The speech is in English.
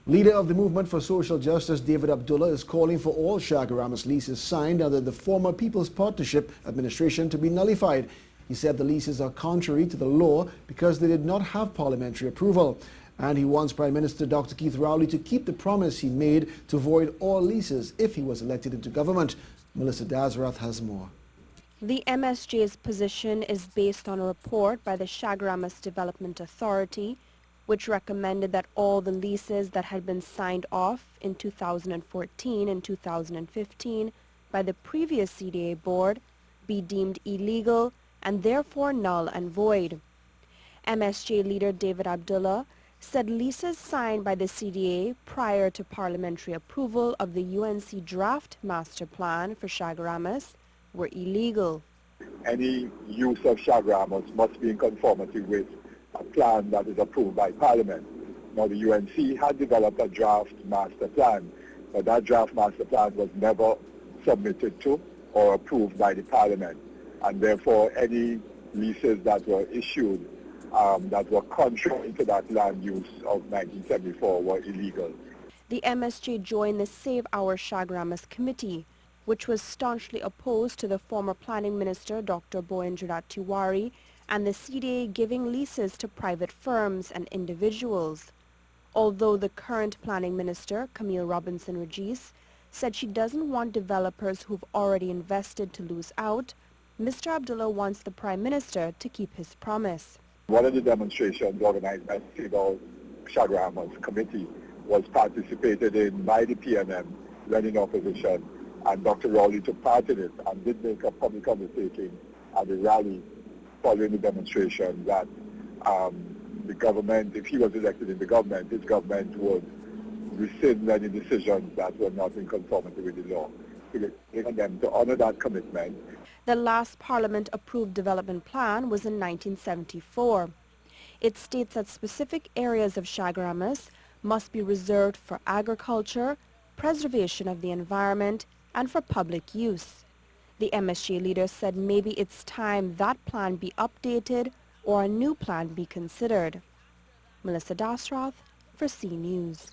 Leader of the movement for social justice, David Abdulah, is calling for all Chaguaramas leases signed under the former People's Partnership administration to be nullified. He said the leases are contrary to the law because they did not have parliamentary approval. And he wants Prime Minister Dr. Rowley to keep the promise he made to void all leases if he was elected into government. Melissa Dazrath has more. The MSJ's position is based on a report by the Chaguaramas Development Authority, which recommended that all the leases that had been signed off in 2014 and 2015 by the previous CDA board be deemed illegal and therefore null and void. MSJ leader David Abdulah said leases signed by the CDA prior to parliamentary approval of the UNC draft master plan for Chaguaramas were illegal. Any use of Chaguaramas must be in conformity with a plan that is approved by Parliament. Now, the UNC had developed a draft master plan, but that draft master plan was never submitted to or approved by the Parliament, and therefore any leases that were issued that were contrary to that land use of 1974 were illegal. The MSJ joined the Save Our Chaguaramas Committee, which was staunchly opposed to the former planning minister Dr. Tiwari and the CDA giving leases to private firms and individuals. Although the current planning minister, Camille Robinson-Regis, said she doesn't want developers who've already invested to lose out, Mr. Abdulah wants the Prime Minister to keep his promise. One of the demonstrations organized by the Save Our Chaguaramas Committee was participated in by the PNM when in opposition, and Dr. Rowley took part in it and did make a public undertaking at the rally following the demonstration that the government, if he was elected in the government, his government would rescind any decisions that were not in conformity with the law. We want them to honor that commitment. The last Parliament-approved development plan was in 1974. It states that specific areas of Chaguaramas must be reserved for agriculture, preservation of the environment, and for public use. The MSJ leader said maybe it's time that plan be updated or a new plan be considered. Melissa Dasrath for C News.